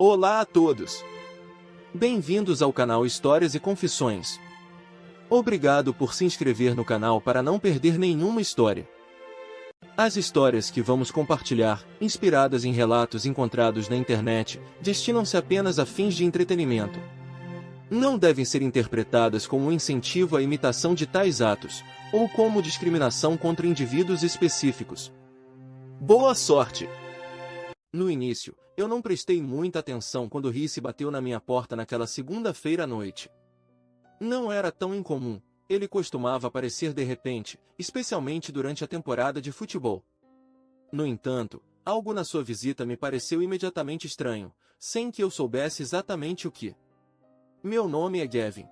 Olá a todos! Bem-vindos ao canal Histórias e Confissões. Obrigado por se inscrever no canal para não perder nenhuma história. As histórias que vamos compartilhar, inspiradas em relatos encontrados na internet, destinam-se apenas a fins de entretenimento. Não devem ser interpretadas como um incentivo à imitação de tais atos, ou como discriminação contra indivíduos específicos. Boa sorte! No início, eu não prestei muita atenção quando Rhys bateu na minha porta naquela segunda-feira à noite. Não era tão incomum, ele costumava aparecer de repente, especialmente durante a temporada de futebol. No entanto, algo na sua visita me pareceu imediatamente estranho, sem que eu soubesse exatamente o que. Meu nome é Gavin.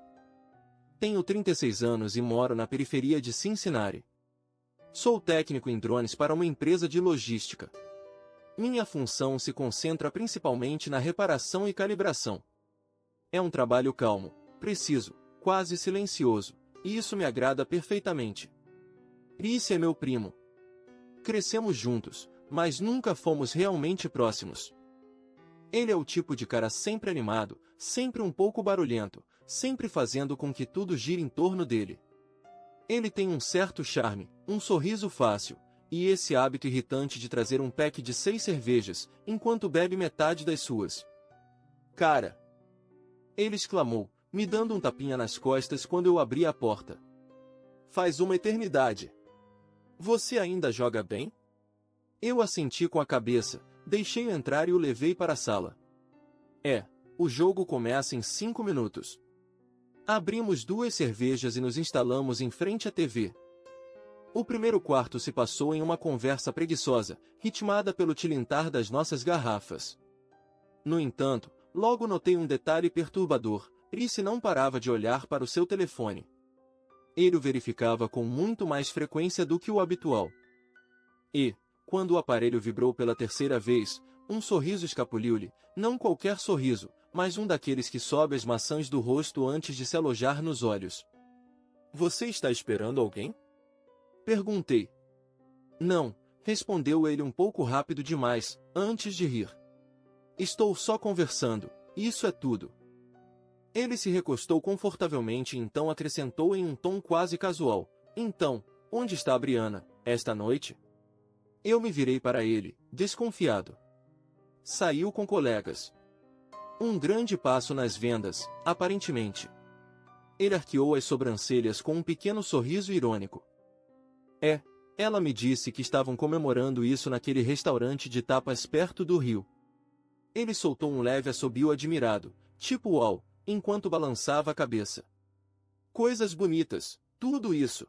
Tenho 36 anos e moro na periferia de Cincinnati. Sou técnico em drones para uma empresa de logística. Minha função se concentra principalmente na reparação e calibração. É um trabalho calmo, preciso, quase silencioso, e isso me agrada perfeitamente. Rhys é meu primo. Crescemos juntos, mas nunca fomos realmente próximos. Ele é o tipo de cara sempre animado, sempre um pouco barulhento, sempre fazendo com que tudo gire em torno dele. Ele tem um certo charme, um sorriso fácil, e esse hábito irritante de trazer um pack de 6 cervejas, enquanto bebe metade das suas. Cara! Ele exclamou, me dando um tapinha nas costas quando eu abri a porta. Faz uma eternidade. Você ainda joga bem? Eu assenti com a cabeça, deixei-o entrar e o levei para a sala. O jogo começa em 5 minutos. Abrimos 2 cervejas e nos instalamos em frente à TV. O primeiro quarto se passou em uma conversa preguiçosa, ritmada pelo tilintar das nossas garrafas. No entanto, logo notei um detalhe perturbador, Rhys não parava de olhar para o seu telefone. Ele o verificava com muito mais frequência do que o habitual. E, quando o aparelho vibrou pela terceira vez, um sorriso escapuliu-lhe, não qualquer sorriso, mas um daqueles que sobe as maçãs do rosto antes de se alojar nos olhos. Você está esperando alguém? Perguntei. Não, respondeu ele um pouco rápido demais, antes de rir. Estou só conversando, isso é tudo. Ele se recostou confortavelmente e então acrescentou em um tom quase casual. Então, onde está a Brianna, esta noite? Eu me virei para ele, desconfiado. Saiu com colegas. Um grande passo nas vendas, aparentemente. Ele arqueou as sobrancelhas com um pequeno sorriso irônico. Ela me disse que estavam comemorando isso naquele restaurante de tapas perto do rio. Ele soltou um leve assobio admirado, tipo uau, enquanto balançava a cabeça. Coisas bonitas, tudo isso.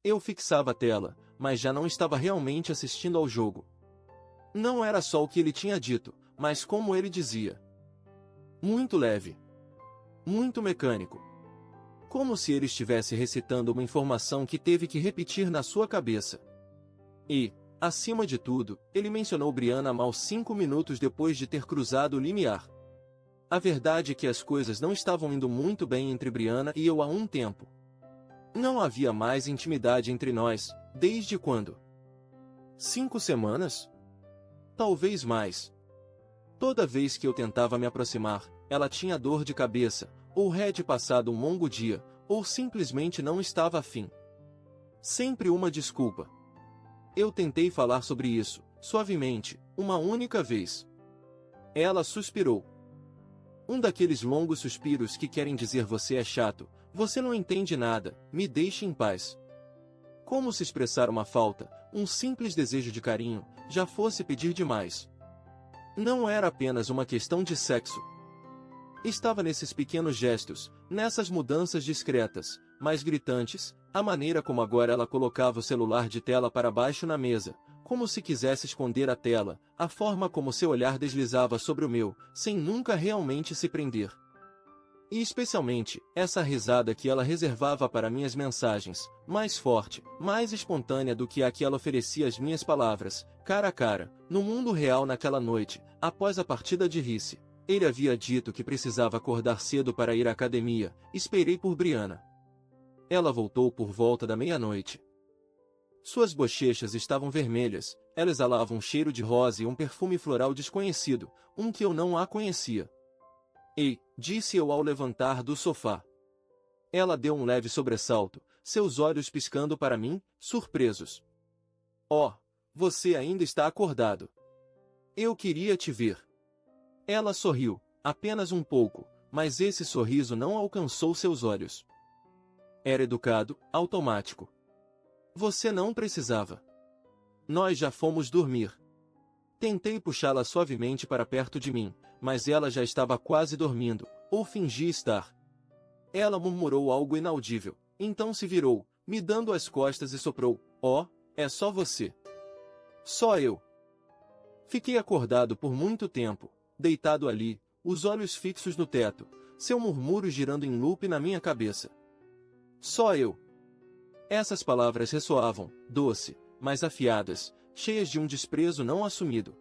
Eu fixava a tela, mas já não estava realmente assistindo ao jogo. Não era só o que ele tinha dito, mas como ele dizia. Muito leve. Muito mecânico. Como se ele estivesse recitando uma informação que teve que repetir na sua cabeça. E, acima de tudo, ele mencionou Brianna mal 5 minutos depois de ter cruzado o limiar. A verdade é que as coisas não estavam indo muito bem entre Brianna e eu há um tempo. Não havia mais intimidade entre nós, desde quando? 5 semanas? Talvez mais. Toda vez que eu tentava me aproximar, ela tinha dor de cabeça, ou had passado um longo dia, ou simplesmente não estava afim. Sempre uma desculpa. Eu tentei falar sobre isso, suavemente, uma única vez. Ela suspirou. Um daqueles longos suspiros que querem dizer você é chato, você não entende nada, me deixe em paz. Como se expressar uma falta, um simples desejo de carinho, já fosse pedir demais. Não era apenas uma questão de sexo. Estava nesses pequenos gestos, nessas mudanças discretas, mas gritantes, a maneira como agora ela colocava o celular de tela para baixo na mesa, como se quisesse esconder a tela, a forma como seu olhar deslizava sobre o meu, sem nunca realmente se prender. E especialmente, essa risada que ela reservava para minhas mensagens, mais forte, mais espontânea do que a que ela oferecia às minhas palavras, cara a cara, no mundo real naquela noite, após a partida de Rhys. Ele havia dito que precisava acordar cedo para ir à academia, esperei por Brianna. Ela voltou por volta da meia-noite. Suas bochechas estavam vermelhas, Ela exalava um cheiro de rosa e um perfume floral desconhecido, um que eu não a conhecia. Ei, disse eu ao levantar do sofá. Ela deu um leve sobressalto, seus olhos piscando para mim, surpresos. Oh, você ainda está acordado. Eu queria te ver. Ela sorriu, apenas um pouco, mas esse sorriso não alcançou seus olhos. Era educado, automático. Você não precisava. Nós já fomos dormir. Tentei puxá-la suavemente para perto de mim, mas ela já estava quase dormindo, ou fingia estar. Ela murmurou algo inaudível, então se virou, me dando as costas e soprou, oh, é só você. Só eu. Fiquei acordado por muito tempo, deitado ali, os olhos fixos no teto, seu murmúrio girando em loop na minha cabeça. Só eu. Essas palavras ressoavam, doce, mas afiadas, cheias de um desprezo não assumido.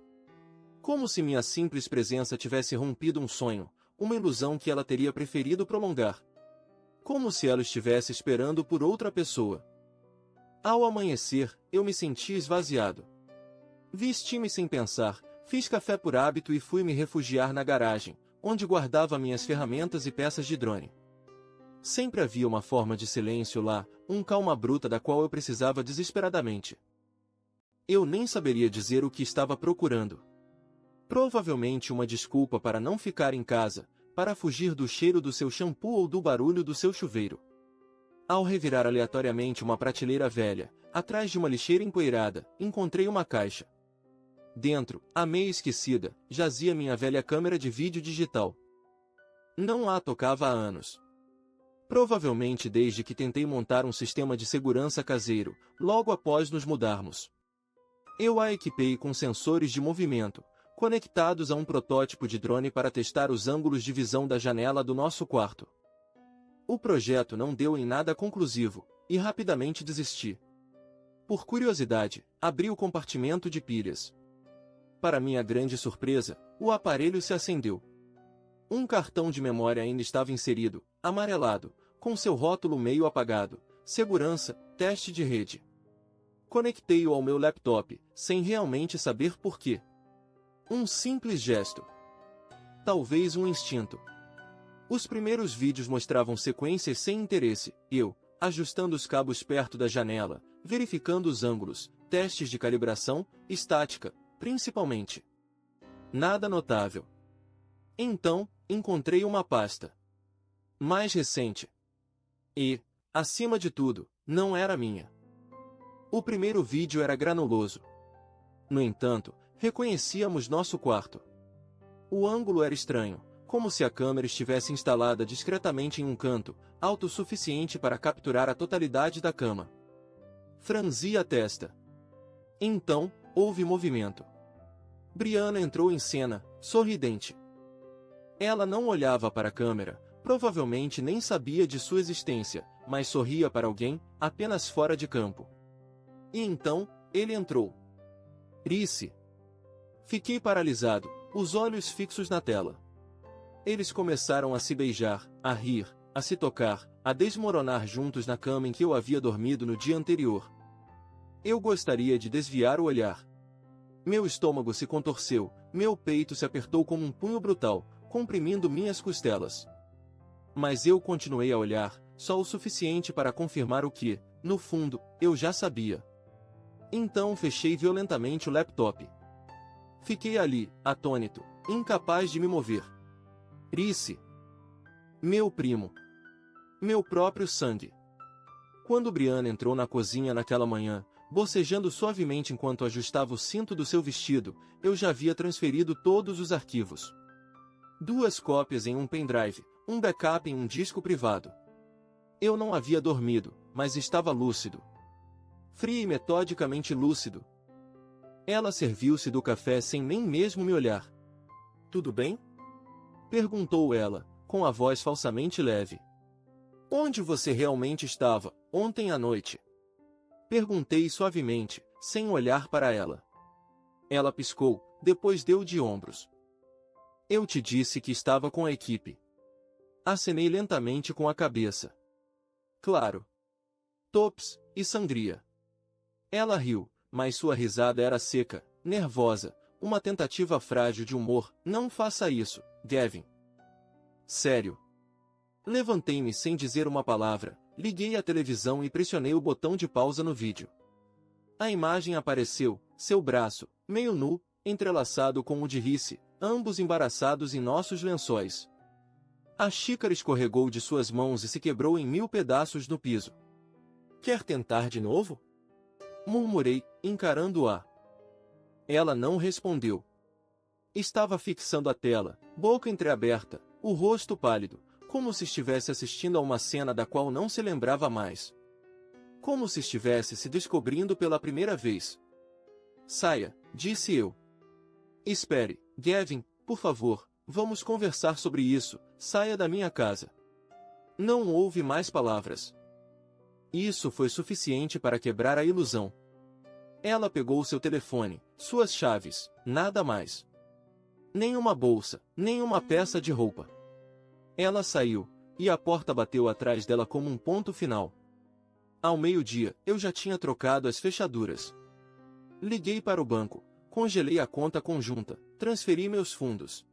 Como se minha simples presença tivesse rompido um sonho, uma ilusão que ela teria preferido prolongar. Como se ela estivesse esperando por outra pessoa. Ao amanhecer, eu me senti esvaziado. Vesti-me sem pensar, fiz café por hábito e fui me refugiar na garagem, onde guardava minhas ferramentas e peças de drone. Sempre havia uma forma de silêncio lá, calma bruta da qual eu precisava desesperadamente. Eu nem saberia dizer o que estava procurando. Provavelmente uma desculpa para não ficar em casa, para fugir do cheiro do seu shampoo ou do barulho do seu chuveiro. Ao revirar aleatoriamente uma prateleira velha, atrás de uma lixeira empoeirada, encontrei uma caixa. Dentro, a meia esquecida, jazia minha velha câmera de vídeo digital. Não a tocava há anos. Provavelmente desde que tentei montar um sistema de segurança caseiro, logo após nos mudarmos. Eu a equipei com sensores de movimento, conectados a um protótipo de drone para testar os ângulos de visão da janela do nosso quarto. O projeto não deu em nada conclusivo, e rapidamente desisti. Por curiosidade, abri o compartimento de pilhas. Para minha grande surpresa, o aparelho se acendeu. Um cartão de memória ainda estava inserido, amarelado, com seu rótulo meio apagado, segurança, teste de rede. Conectei-o ao meu laptop, sem realmente saber por quê. Um simples gesto. Talvez um instinto. Os primeiros vídeos mostravam sequências sem interesse, eu, ajustando os cabos perto da janela, verificando os ângulos, testes de calibração, estática, principalmente. Nada notável. Então, encontrei uma pasta. Mais recente. E, acima de tudo, não era minha. O primeiro vídeo era granuloso. No entanto, reconhecíamos nosso quarto. O ângulo era estranho, como se a câmera estivesse instalada discretamente em um canto, alto o suficiente para capturar a totalidade da cama. Franzi a testa. Então, houve movimento. Brianna entrou em cena, sorridente. Ela não olhava para a câmera, provavelmente nem sabia de sua existência, mas sorria para alguém, apenas fora de campo. E então, ele entrou. Risse. Fiquei paralisado, os olhos fixos na tela. Eles começaram a se beijar, a rir, a se tocar, a desmoronar juntos na cama em que eu havia dormido no dia anterior. Eu gostaria de desviar o olhar. Meu estômago se contorceu, meu peito se apertou como um punho brutal, comprimindo minhas costelas. Mas eu continuei a olhar, só o suficiente para confirmar o que, no fundo, eu já sabia. Então fechei violentamente o laptop. Fiquei ali, atônito, incapaz de me mover. Risse. Meu primo. Meu próprio sangue. Quando Brianna entrou na cozinha naquela manhã, bocejando suavemente enquanto ajustava o cinto do seu vestido, eu já havia transferido todos os arquivos. 2 cópias em um pendrive, um backup em um disco privado. Eu não havia dormido, mas estava lúcido. Frio e metodicamente lúcido. Ela serviu-se do café sem nem mesmo me olhar. Tudo bem? Perguntou ela, com a voz falsamente leve. Onde você realmente estava, ontem à noite? Perguntei suavemente, sem olhar para ela. Ela piscou, depois deu de ombros. Eu te disse que estava com a equipe. Acenei lentamente com a cabeça. Claro. Tops e sangria. Ela riu, mas sua risada era seca, nervosa, uma tentativa frágil de humor. Não faça isso, Gavin. Sério. Levantei-me sem dizer uma palavra, liguei a televisão e pressionei o botão de pausa no vídeo. A imagem apareceu, seu braço, meio nu, entrelaçado com o de Rhys, ambos embaraçados em nossos lençóis. A xícara escorregou de suas mãos e se quebrou em 1000 pedaços no piso. Quer tentar de novo? Murmurei, encarando-a. Ela não respondeu. Estava fixando a tela, boca entreaberta, o rosto pálido, como se estivesse assistindo a uma cena da qual não se lembrava mais. Como se estivesse se descobrindo pela primeira vez. Saia, disse eu. Espere, Gavin, por favor, vamos conversar sobre isso, saia da minha casa. Não houve mais palavras. Isso foi suficiente para quebrar a ilusão. Ela pegou seu telefone, suas chaves, nada mais. Nem uma bolsa, nem uma peça de roupa. Ela saiu, e a porta bateu atrás dela como um ponto final. Ao meio-dia, eu já tinha trocado as fechaduras. Liguei para o banco, congelei a conta conjunta, transferi meus fundos.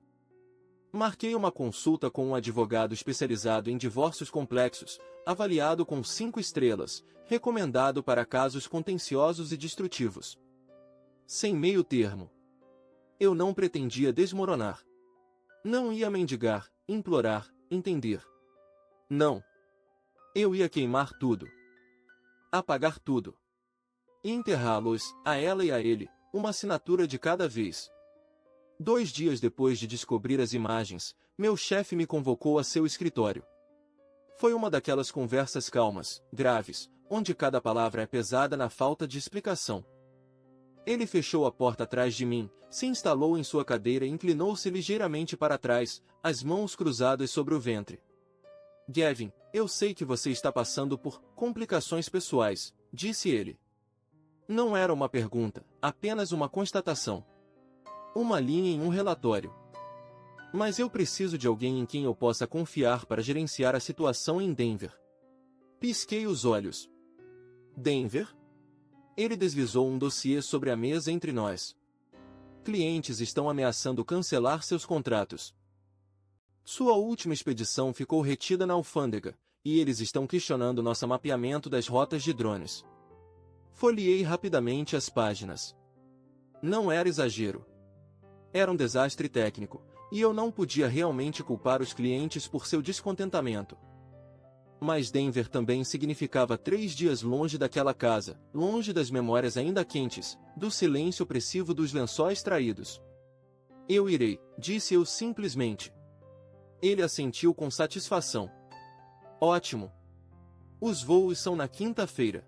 Marquei uma consulta com um advogado especializado em divórcios complexos, avaliado com 5 estrelas, recomendado para casos contenciosos e destrutivos. Sem meio termo. Eu não pretendia desmoronar. Não ia mendigar, implorar, entender. Não. Eu ia queimar tudo. Apagar tudo. E enterrá-los, a ela e a ele, uma assinatura de cada vez. 2 dias depois de descobrir as imagens, meu chefe me convocou a seu escritório. Foi uma daquelas conversas calmas, graves, onde cada palavra é pesada na falta de explicação. Ele fechou a porta atrás de mim, se instalou em sua cadeira e inclinou-se ligeiramente para trás, as mãos cruzadas sobre o ventre. Gavin, eu sei que você está passando por complicações pessoais, disse ele. Não era uma pergunta, apenas uma constatação. Uma linha em um relatório. Mas eu preciso de alguém em quem eu possa confiar para gerenciar a situação em Denver. Pisquei os olhos. Denver? Ele deslizou um dossiê sobre a mesa entre nós. Clientes estão ameaçando cancelar seus contratos. Sua última expedição ficou retida na alfândega, e eles estão questionando nosso mapeamento das rotas de drones. Folheei rapidamente as páginas. Não era exagero. Era um desastre técnico, e eu não podia realmente culpar os clientes por seu descontentamento. Mas Denver também significava 3 dias longe daquela casa, longe das memórias ainda quentes, do silêncio opressivo dos lençóis traídos. Eu irei, disse eu simplesmente. Ele assentiu com satisfação. Ótimo. Os voos são na quinta-feira.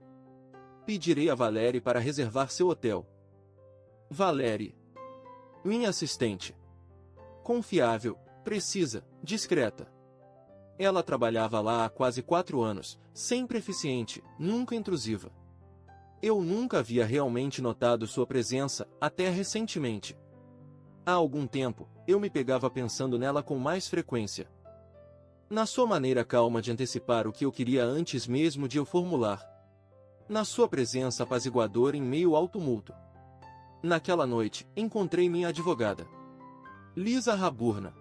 Pedirei a Valerie para reservar seu hotel. Valerie. Minha assistente. Confiável, precisa, discreta. Ela trabalhava lá há quase 4 anos, sempre eficiente, nunca intrusiva. Eu nunca havia realmente notado sua presença, até recentemente. Há algum tempo, eu me pegava pensando nela com mais frequência. Na sua maneira calma de antecipar o que eu queria antes mesmo de eu formular. Na sua presença apaziguadora em meio ao tumulto. Naquela noite, encontrei minha advogada. Lisa Raburna.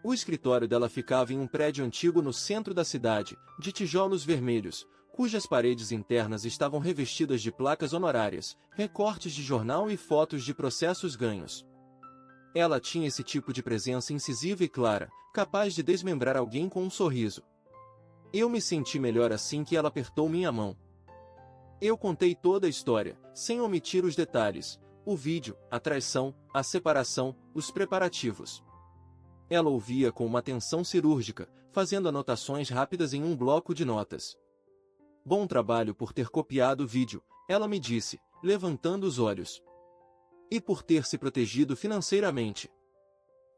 O escritório dela ficava em um prédio antigo no centro da cidade, de tijolos vermelhos, cujas paredes internas estavam revestidas de placas honorárias, recortes de jornal e fotos de processos ganhos. Ela tinha esse tipo de presença incisiva e clara, capaz de desmembrar alguém com um sorriso. Eu me senti melhor assim que ela apertou minha mão. Eu contei toda a história, sem omitir os detalhes, o vídeo, a traição, a separação, os preparativos. Ela ouvia com uma atenção cirúrgica, fazendo anotações rápidas em um bloco de notas. Bom trabalho por ter copiado o vídeo, ela me disse, levantando os olhos. E por ter se protegido financeiramente.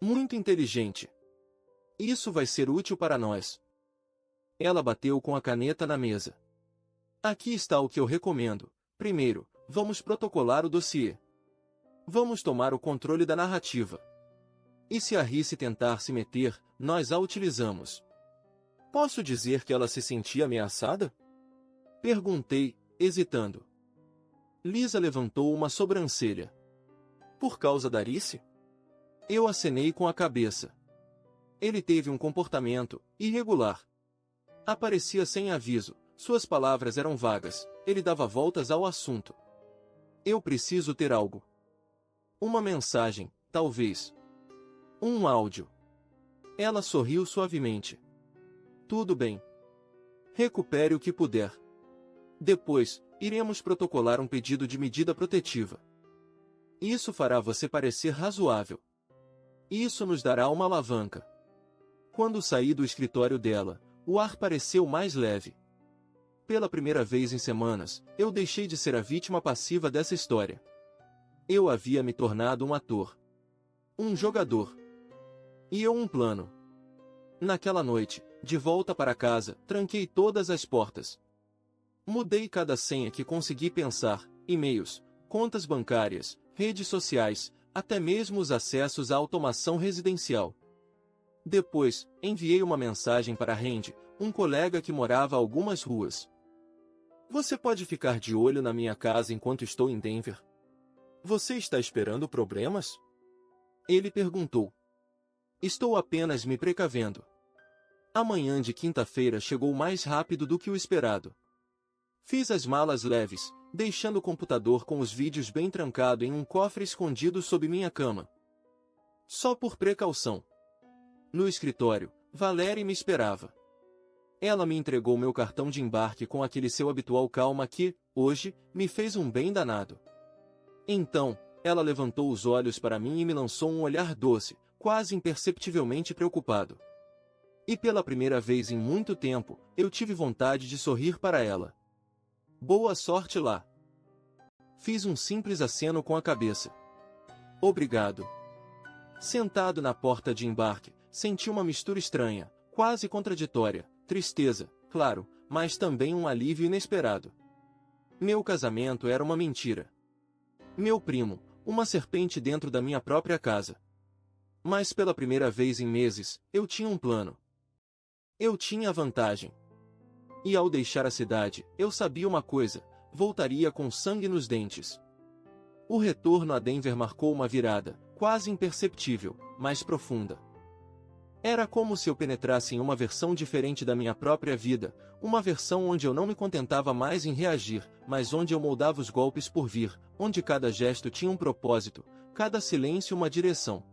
Muito inteligente. Isso vai ser útil para nós. Ela bateu com a caneta na mesa. Aqui está o que eu recomendo. Primeiro, vamos protocolar o dossiê. Vamos tomar o controle da narrativa. E se a Rhys tentar se meter, nós a utilizamos. Posso dizer que ela se sentia ameaçada? Perguntei, hesitando. Lisa levantou uma sobrancelha. Por causa da Arice? Eu acenei com a cabeça. Ele teve um comportamento irregular. Aparecia sem aviso, suas palavras eram vagas, ele dava voltas ao assunto. Eu preciso ter algo. Uma mensagem, talvez. Um áudio. Ela sorriu suavemente. Tudo bem. Recupere o que puder. Depois, iremos protocolar um pedido de medida protetiva. Isso fará você parecer razoável. Isso nos dará uma alavanca. Quando saí do escritório dela, o ar pareceu mais leve. Pela primeira vez em semanas, eu deixei de ser a vítima passiva dessa história. Eu havia me tornado um ator. Um jogador. E eu um plano. Naquela noite, de volta para casa, tranquei todas as portas. Mudei cada senha que consegui pensar, e-mails, contas bancárias, redes sociais, até mesmo os acessos à automação residencial. Depois, enviei uma mensagem para Randy, um colega que morava a algumas ruas. Você pode ficar de olho na minha casa enquanto estou em Denver? Você está esperando problemas? Ele perguntou. Estou apenas me precavendo. A manhã de quinta-feira chegou mais rápido do que o esperado. Fiz as malas leves, deixando o computador com os vídeos bem trancado em um cofre escondido sob minha cama. Só por precaução. No escritório, Valerie me esperava. Ela me entregou meu cartão de embarque com aquele seu habitual calma que, hoje, me fez um bem danado. Então, ela levantou os olhos para mim e me lançou um olhar doce, quase imperceptivelmente preocupado. E pela primeira vez em muito tempo, eu tive vontade de sorrir para ela. Boa sorte lá. Fiz um simples aceno com a cabeça. Obrigado. Sentado na porta de embarque, senti uma mistura estranha, quase contraditória, tristeza, claro, mas também um alívio inesperado. Meu casamento era uma mentira. Meu primo, uma serpente dentro da minha própria casa. Mas pela primeira vez em meses, eu tinha um plano. Eu tinha vantagem. E ao deixar a cidade, eu sabia uma coisa, voltaria com sangue nos dentes. O retorno a Denver marcou uma virada, quase imperceptível, mas profunda. Era como se eu penetrasse em uma versão diferente da minha própria vida, uma versão onde eu não me contentava mais em reagir, mas onde eu moldava os golpes por vir, onde cada gesto tinha um propósito, cada silêncio uma direção.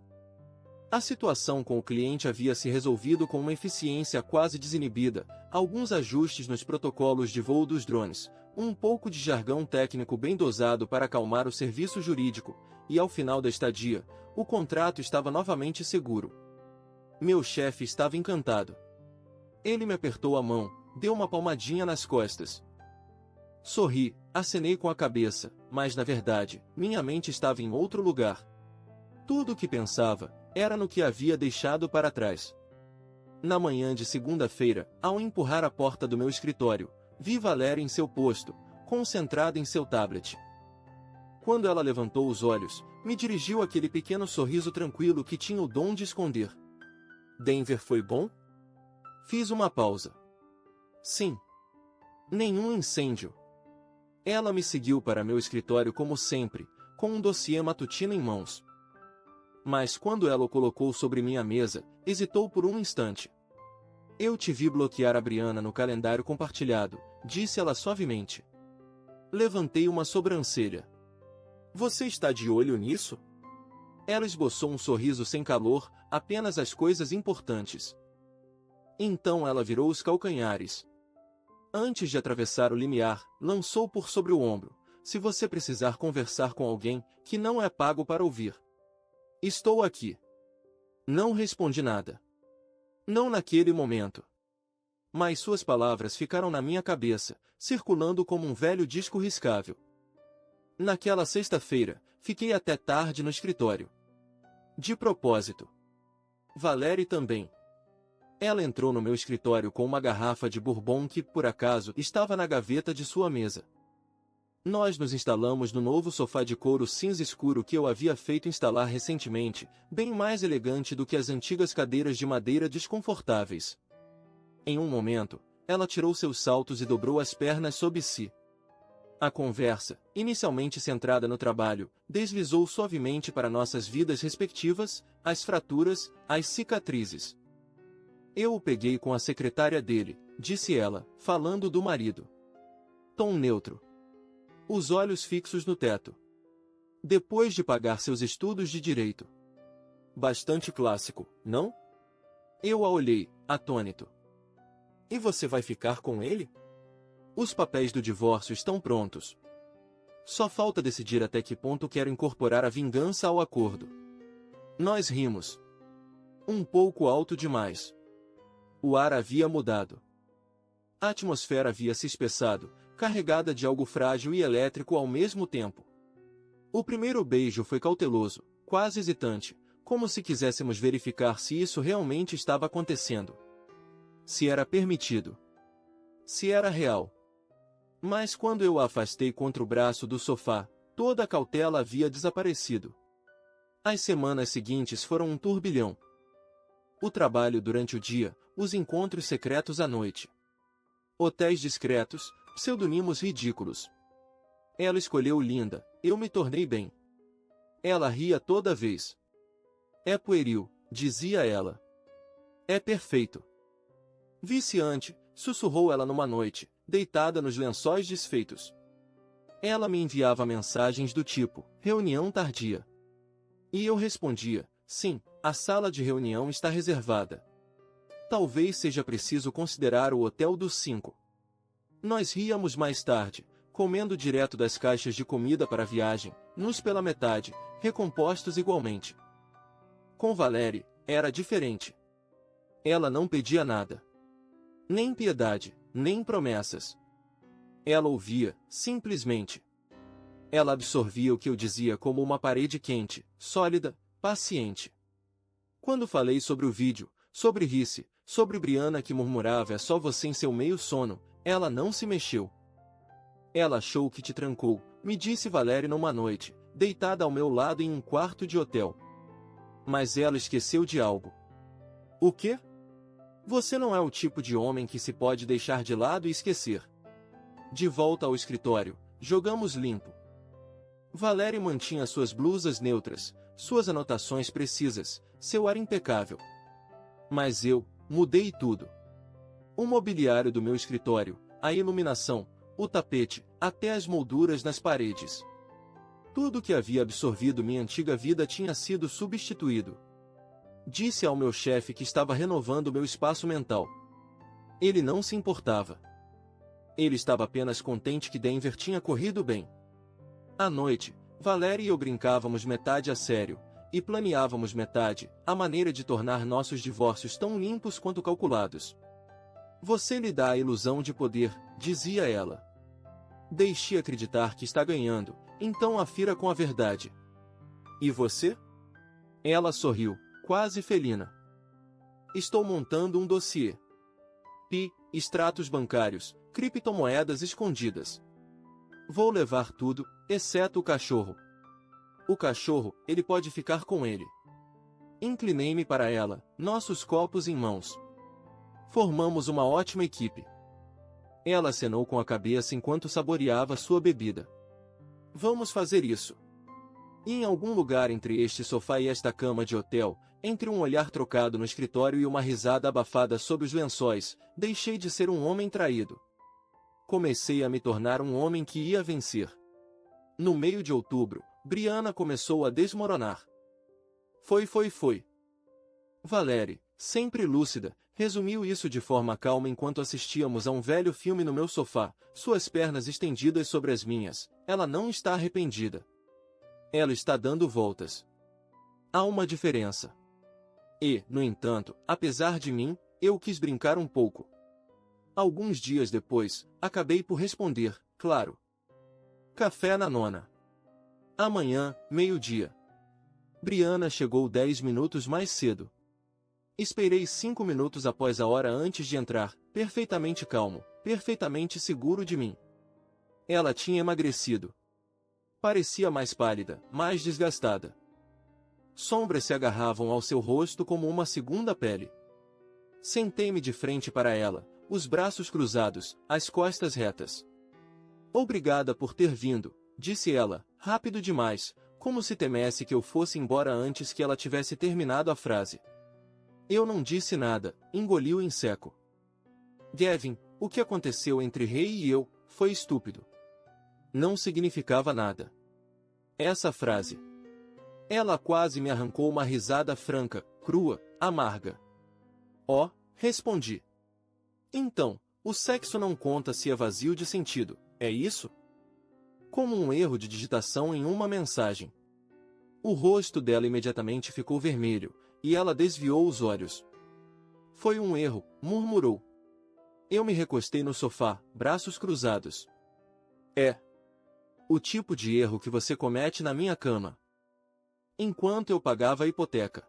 A situação com o cliente havia se resolvido com uma eficiência quase desinibida, alguns ajustes nos protocolos de voo dos drones, um pouco de jargão técnico bem dosado para acalmar o serviço jurídico, e ao final da estadia, o contrato estava novamente seguro. Meu chefe estava encantado. Ele me apertou a mão, deu uma palmadinha nas costas. Sorri, acenei com a cabeça, mas na verdade, minha mente estava em outro lugar. Tudo o que pensava era no que havia deixado para trás. Na manhã de segunda-feira, ao empurrar a porta do meu escritório, vi Valerie em seu posto, concentrada em seu tablet. Quando ela levantou os olhos, me dirigiu aquele pequeno sorriso tranquilo que tinha o dom de esconder. Denver foi bom? Fiz uma pausa. Sim. Nenhum incêndio. Ela me seguiu para meu escritório como sempre, com um dossiê matutino em mãos. Mas quando ela o colocou sobre minha mesa, hesitou por um instante. Eu te vi bloquear a Brianna no calendário compartilhado, disse ela suavemente. Levantei uma sobrancelha. Você está de olho nisso? Ela esboçou um sorriso sem calor, apenas as coisas importantes. Então ela virou os calcanhares. Antes de atravessar o limiar, lançou por sobre o ombro. Se você precisar conversar com alguém, que não é pago para ouvir. Estou aqui. Não respondi nada. Não naquele momento. Mas suas palavras ficaram na minha cabeça, circulando como um velho disco riscável. Naquela sexta-feira, fiquei até tarde no escritório. De propósito. Valerie também. Ela entrou no meu escritório com uma garrafa de bourbon que, por acaso, estava na gaveta de sua mesa. Nós nos instalamos no novo sofá de couro cinza escuro que eu havia feito instalar recentemente, bem mais elegante do que as antigas cadeiras de madeira desconfortáveis. Em um momento, ela tirou seus saltos e dobrou as pernas sob si. A conversa, inicialmente centrada no trabalho, deslizou suavemente para nossas vidas respectivas, as fraturas, as cicatrizes. Eu o peguei com a secretária dele, disse ela, falando do marido. Tom neutro. Os olhos fixos no teto. Depois de pagar seus estudos de direito. Bastante clássico, não? Eu a olhei, atônito. E você vai ficar com ele? Os papéis do divórcio estão prontos. Só falta decidir até que ponto quero incorporar a vingança ao acordo. Nós rimos. Um pouco alto demais. O ar havia mudado. A atmosfera havia se espessado, carregada de algo frágil e elétrico ao mesmo tempo. O primeiro beijo foi cauteloso, quase hesitante, como se quiséssemos verificar se isso realmente estava acontecendo. Se era permitido. Se era real. Mas quando eu a afastei contra o braço do sofá, toda a cautela havia desaparecido. As semanas seguintes foram um turbilhão. O trabalho durante o dia, os encontros secretos à noite. Hotéis discretos, pseudonimos ridículos. Ela escolheu linda, eu me tornei bem. Ela ria toda vez. É pueril, dizia ela. É perfeito. Viciante, sussurrou ela numa noite, deitada nos lençóis desfeitos. Ela me enviava mensagens do tipo, reunião tardia. E eu respondia, sim, a sala de reunião está reservada. Talvez seja preciso considerar o Hotel dos 5. Nós ríamos mais tarde, comendo direto das caixas de comida para a viagem, nus pela metade, recompostos igualmente. Com Valerie, era diferente. Ela não pedia nada. Nem piedade, nem promessas. Ela ouvia, simplesmente. Ela absorvia o que eu dizia como uma parede quente, sólida, paciente. Quando falei sobre o vídeo, sobre Risse, sobre Brianna que murmurava é só você em seu meio sono, ela não se mexeu. Ela achou que te trancou, me disse Valerie numa noite, deitada ao meu lado em um quarto de hotel. Mas ela esqueceu de algo. O quê? Você não é o tipo de homem que se pode deixar de lado e esquecer. De volta ao escritório, jogamos limpo. Valerie mantinha suas blusas neutras, suas anotações precisas, seu ar impecável. Mas eu, mudei tudo. O mobiliário do meu escritório, a iluminação, o tapete, até as molduras nas paredes. Tudo que havia absorvido minha antiga vida tinha sido substituído. Disse ao meu chefe que estava renovando meu espaço mental. Ele não se importava. Ele estava apenas contente que Denver tinha corrido bem. À noite, Valerie e eu brincávamos metade a sério, e planeávamos metade, a maneira de tornar nossos divórcios tão limpos quanto calculados. Você lhe dá a ilusão de poder, dizia ela. Deixe acreditar que está ganhando, então afira com a verdade. E você? Ela sorriu, quase felina. Estou montando um dossiê. Extratos bancários, criptomoedas escondidas. Vou levar tudo, exceto o cachorro. O cachorro, ele pode ficar com ele. Inclinei-me para ela, nossos copos em mãos. Formamos uma ótima equipe. Ela acenou com a cabeça enquanto saboreava sua bebida. Vamos fazer isso. E em algum lugar entre este sofá e esta cama de hotel, entre um olhar trocado no escritório e uma risada abafada sob os lençóis, deixei de ser um homem traído. Comecei a me tornar um homem que ia vencer. No meio de outubro, Brianna começou a desmoronar. Foi. Valerie, sempre lúcida, resumiu isso de forma calma enquanto assistíamos a um velho filme no meu sofá, suas pernas estendidas sobre as minhas. Ela não está arrependida. Ela está dando voltas. Há uma diferença. E, no entanto, apesar de mim, eu quis brincar um pouco. Alguns dias depois, acabei por responder, claro. Café na nona. Amanhã, meio-dia. Brianna chegou 10 minutos mais cedo. Esperei 5 minutos após a hora antes de entrar, perfeitamente calmo, perfeitamente seguro de mim. Ela tinha emagrecido. Parecia mais pálida, mais desgastada. Sombras se agarravam ao seu rosto como uma segunda pele. Sentei-me de frente para ela, os braços cruzados, as costas retas. Obrigada por ter vindo, disse ela, rápido demais, como se temesse que eu fosse embora antes que ela tivesse terminado a frase. Eu não disse nada, engoliu em seco. Gavin, o que aconteceu entre Ray e eu, foi estúpido. Não significava nada. Essa frase. Ela quase me arrancou uma risada franca, crua, amarga. Oh, respondi. Então, o sexo não conta se é vazio de sentido, é isso? Como um erro de digitação em uma mensagem. O rosto dela imediatamente ficou vermelho, e ela desviou os olhos. Foi um erro, murmurou. Eu me recostei no sofá, braços cruzados. É o tipo de erro que você comete na minha cama. Enquanto eu pagava a hipoteca.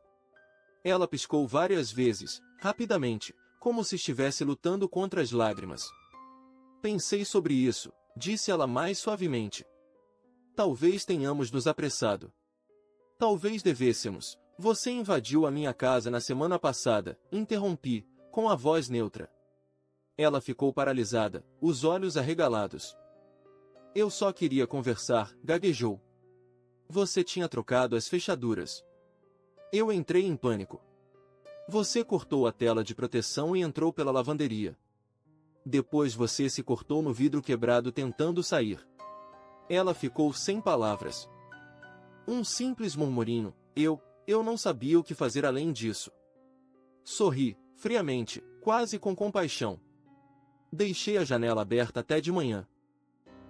Ela piscou várias vezes, rapidamente, como se estivesse lutando contra as lágrimas. Pensei sobre isso, disse ela mais suavemente. Talvez tenhamos nos apressado. Talvez devêssemos. Você invadiu a minha casa na semana passada, interrompi, com a voz neutra. Ela ficou paralisada, os olhos arregalados. Eu só queria conversar, gaguejou. Você tinha trocado as fechaduras. Eu entrei em pânico. Você cortou a tela de proteção e entrou pela lavanderia. Depois você se cortou no vidro quebrado tentando sair. Ela ficou sem palavras. Um simples murmurinho, eu não sabia o que fazer além disso. Sorri, friamente, quase com compaixão. Deixei a janela aberta até de manhã.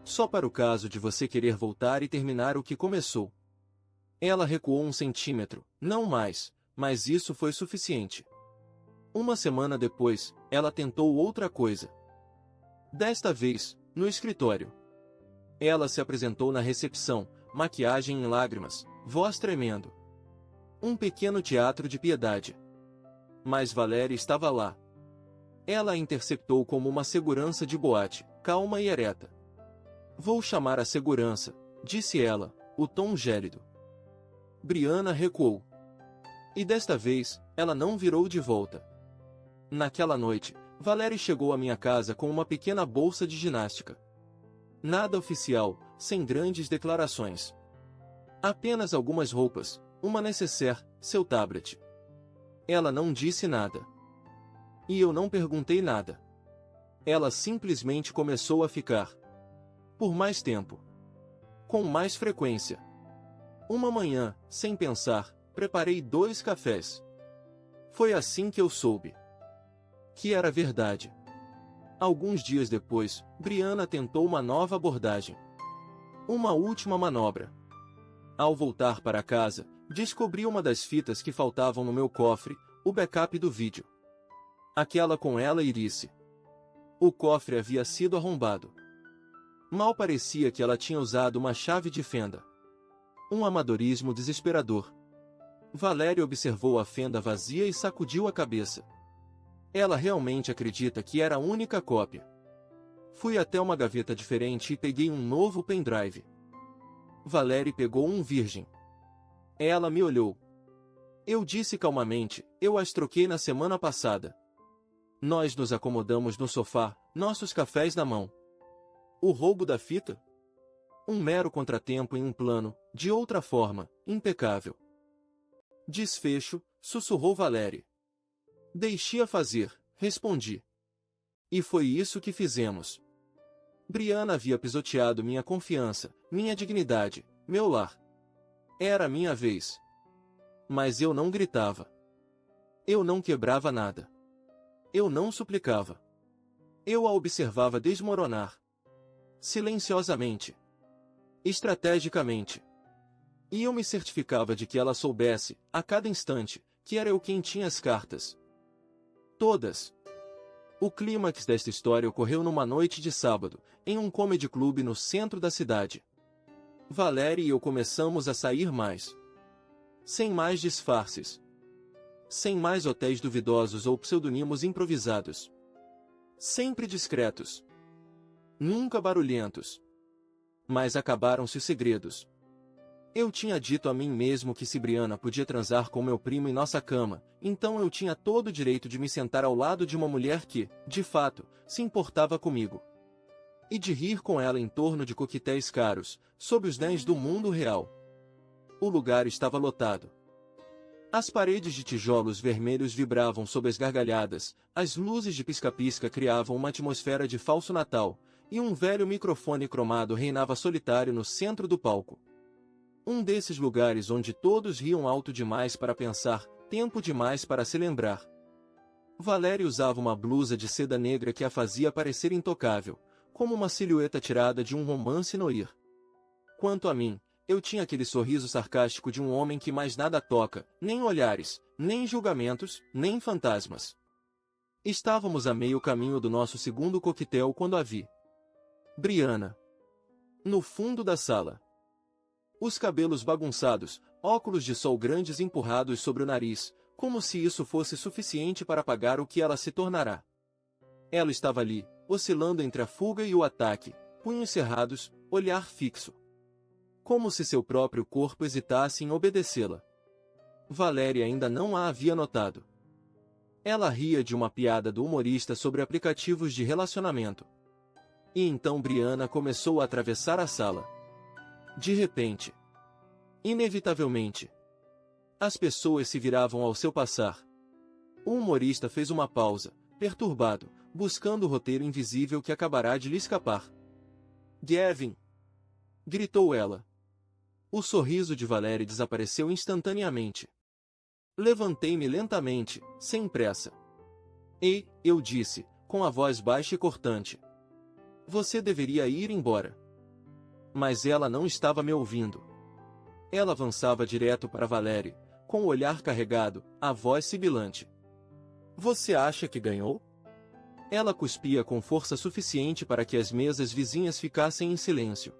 Só para o caso de você querer voltar e terminar o que começou. Ela recuou 1 centímetro, não mais, mas isso foi suficiente. Uma semana depois, ela tentou outra coisa. Desta vez, no escritório. Ela se apresentou na recepção, maquiagem em lágrimas, voz tremendo. Um pequeno teatro de piedade. Mas Valéria estava lá. Ela a interceptou como uma segurança de boate, calma e ereta. Vou chamar a segurança, disse ela, o tom gélido. Brianna recuou. E desta vez, ela não virou de volta. Naquela noite, Valéria chegou à minha casa com uma pequena bolsa de ginástica. Nada oficial, sem grandes declarações. Apenas algumas roupas, uma nécessaire, seu tablet. Ela não disse nada. E eu não perguntei nada. Ela simplesmente começou a ficar. Por mais tempo. Com mais frequência. Uma manhã, sem pensar, preparei 2 cafés. Foi assim que eu soube. Que era verdade. Alguns dias depois, Brianna tentou uma nova abordagem. Uma última manobra. Ao voltar para casa, descobri uma das fitas que faltavam no meu cofre, o backup do vídeo. Aquela com ela e disse. O cofre havia sido arrombado. Mal parecia que ela tinha usado uma chave de fenda. Um amadorismo desesperador. Valéria observou a fenda vazia e sacudiu a cabeça. Ela realmente acredita que era a única cópia. Fui até uma gaveta diferente e peguei um novo pendrive. Valéria pegou um virgem. Ela me olhou. Eu disse calmamente, eu as troquei na semana passada. Nós nos acomodamos no sofá, nossos cafés na mão. O roubo da fita? Um mero contratempo em um plano, de outra forma, impecável. Desfecho, sussurrou Valéria. Deixe-a fazer, respondi. E foi isso que fizemos. Brianna havia pisoteado minha confiança, minha dignidade, meu lar. Era minha vez. Mas eu não gritava. Eu não quebrava nada. Eu não suplicava. Eu a observava desmoronar. Silenciosamente. Estrategicamente. E eu me certificava de que ela soubesse, a cada instante, que era eu quem tinha as cartas. Todas. O clímax desta história ocorreu numa noite de sábado, em um comedy club no centro da cidade. Valéria e eu começamos a sair mais. Sem mais disfarces. Sem mais hotéis duvidosos ou pseudonimos improvisados. Sempre discretos. Nunca barulhentos. Mas acabaram-se os segredos. Eu tinha dito a mim mesmo que se Brianna podia transar com meu primo em nossa cama, então eu tinha todo o direito de me sentar ao lado de uma mulher que, de fato, se importava comigo. e de rir com ela em torno de coquetéis caros, sob os néis do mundo real. O lugar estava lotado. As paredes de tijolos vermelhos vibravam sob as gargalhadas, as luzes de pisca-pisca criavam uma atmosfera de falso Natal, e um velho microfone cromado reinava solitário no centro do palco. Um desses lugares onde todos riam alto demais para pensar, tempo demais para se lembrar. Valéria usava uma blusa de seda negra que a fazia parecer intocável, como uma silhueta tirada de um romance noir. Quanto a mim, eu tinha aquele sorriso sarcástico de um homem que mais nada toca, nem olhares, nem julgamentos, nem fantasmas. Estávamos a meio caminho do nosso segundo coquetel quando a vi. Brianna. No fundo da sala. Os cabelos bagunçados, óculos de sol grandes empurrados sobre o nariz, como se isso fosse suficiente para apagar o que ela se tornará. Ela estava ali, oscilando entre a fuga e o ataque, punhos cerrados, olhar fixo. Como se seu próprio corpo hesitasse em obedecê-la. Valéria ainda não a havia notado. Ela ria de uma piada do humorista sobre aplicativos de relacionamento. E então Brianna começou a atravessar a sala. De repente. Inevitavelmente. As pessoas se viravam ao seu passar. O humorista fez uma pausa, perturbado, buscando o roteiro invisível que acabará de lhe escapar. Gavin! Gritou ela. O sorriso de Valéria desapareceu instantaneamente. Levantei-me lentamente, sem pressa. Ei, eu disse, com a voz baixa e cortante. Você deveria ir embora. Mas ela não estava me ouvindo. Ela avançava direto para Valéria, com o olhar carregado, a voz sibilante. Você acha que ganhou? Ela cuspia com força suficiente para que as mesas vizinhas ficassem em silêncio.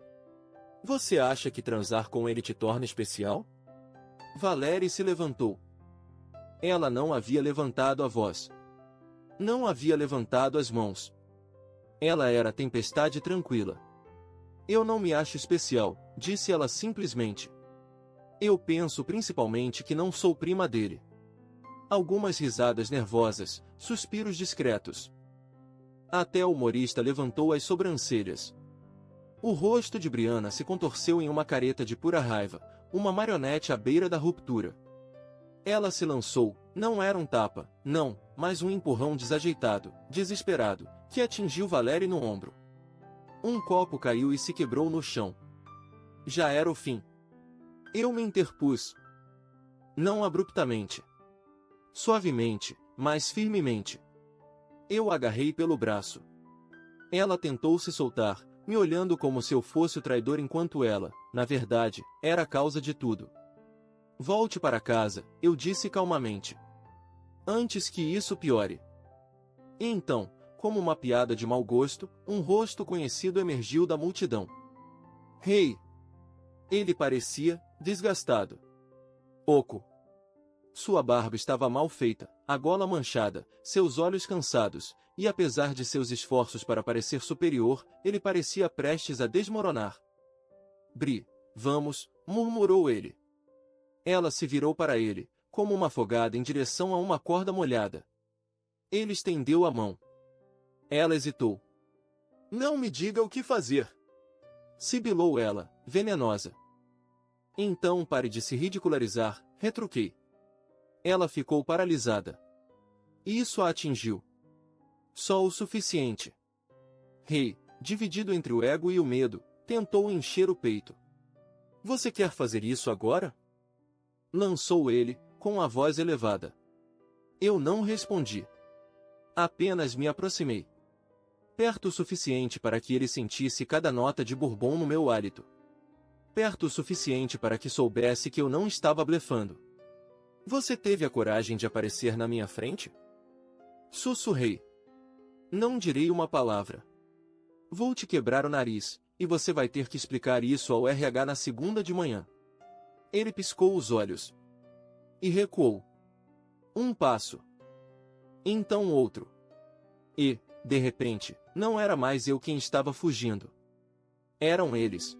Você acha que transar com ele te torna especial? Valéria se levantou. Ela não havia levantado a voz. Não havia levantado as mãos. Ela era tempestade tranquila. Eu não me acho especial, disse ela simplesmente. Eu penso principalmente que não sou prima dele. Algumas risadas nervosas, suspiros discretos. Até o humorista levantou as sobrancelhas. O rosto de Brianna se contorceu em uma careta de pura raiva, uma marionete à beira da ruptura. Ela se lançou, não era um tapa, não, mas um empurrão desajeitado, desesperado, que atingiu Valéria no ombro. Um copo caiu e se quebrou no chão. Já era o fim. Eu me interpus. Não abruptamente. Suavemente, mas firmemente. Eu a agarrei pelo braço. Ela tentou se soltar, me olhando como se eu fosse o traidor enquanto ela, na verdade, era a causa de tudo. Volte para casa, eu disse calmamente. Antes que isso piore. E então, como uma piada de mau gosto, um rosto conhecido emergiu da multidão. Hey! Ele parecia desgastado. Oco. Sua barba estava mal feita, a gola manchada, seus olhos cansados, e apesar de seus esforços para parecer superior, ele parecia prestes a desmoronar. Bri, vamos, murmurou ele. Ela se virou para ele, como uma afogada em direção a uma corda molhada. Ele estendeu a mão. Ela hesitou. Não me diga o que fazer. Sibilou ela, venenosa. Então pare de se ridicularizar, retruquei. Ela ficou paralisada. Isso a atingiu. Só o suficiente. Rei, dividido entre o ego e o medo, tentou encher o peito. Você quer fazer isso agora? Lançou ele, com a voz elevada. Eu não respondi. Apenas me aproximei. Perto o suficiente para que ele sentisse cada nota de bourbon no meu hálito. Perto o suficiente para que soubesse que eu não estava blefando. Você teve a coragem de aparecer na minha frente? Sussurrei. Não direi uma palavra. Vou te quebrar o nariz, e você vai ter que explicar isso ao RH na segunda de manhã. Ele piscou os olhos. E recuou. Um passo. Então outro. E, de repente, não era mais eu quem estava fugindo. Eram eles.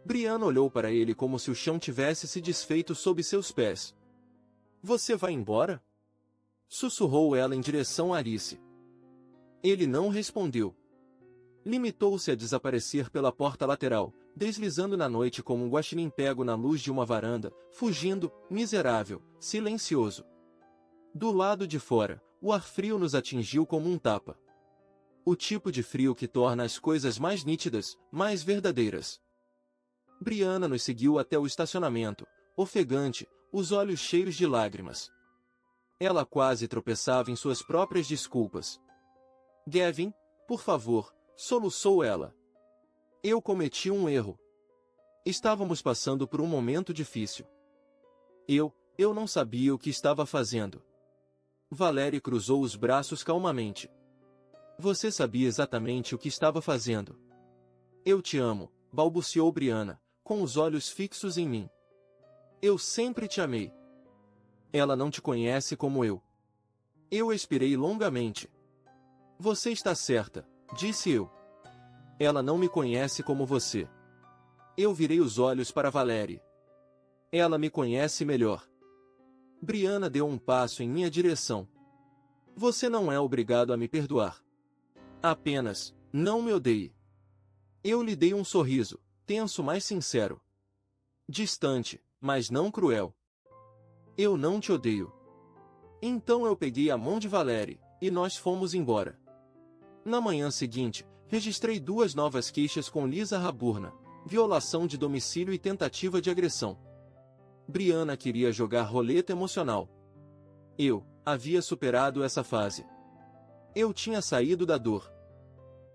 Brianna olhou para ele como se o chão tivesse se desfeito sob seus pés. Você vai embora? Sussurrou ela em direção a Alice. Ele não respondeu. Limitou-se a desaparecer pela porta lateral, deslizando na noite como um guaxinim pego na luz de uma varanda, fugindo, miserável, silencioso. Do lado de fora, o ar frio nos atingiu como um tapa. O tipo de frio que torna as coisas mais nítidas, mais verdadeiras. Brianna nos seguiu até o estacionamento, ofegante, os olhos cheios de lágrimas. Ela quase tropeçava em suas próprias desculpas. Gavin, por favor, soluçou ela. Eu cometi um erro. Estávamos passando por um momento difícil. Eu não sabia o que estava fazendo. Valerie cruzou os braços calmamente. Você sabia exatamente o que estava fazendo. Eu te amo, balbuciou Brianna, com os olhos fixos em mim. Eu sempre te amei. Ela não te conhece como eu. Eu expirei longamente. Você está certa, disse eu. Ela não me conhece como você. Eu virei os olhos para Valerie. Ela me conhece melhor. Brianna deu um passo em minha direção. Você não é obrigado a me perdoar. Apenas, não me odeie. Eu lhe dei um sorriso, tenso mas sincero. Distante, mas não cruel. Eu não te odeio. Então eu peguei a mão de Valerie, e nós fomos embora. Na manhã seguinte, registrei 2 novas queixas com Lisa Raburna, violação de domicílio e tentativa de agressão. Brianna queria jogar roleta emocional. Eu havia superado essa fase. Eu tinha saído da dor.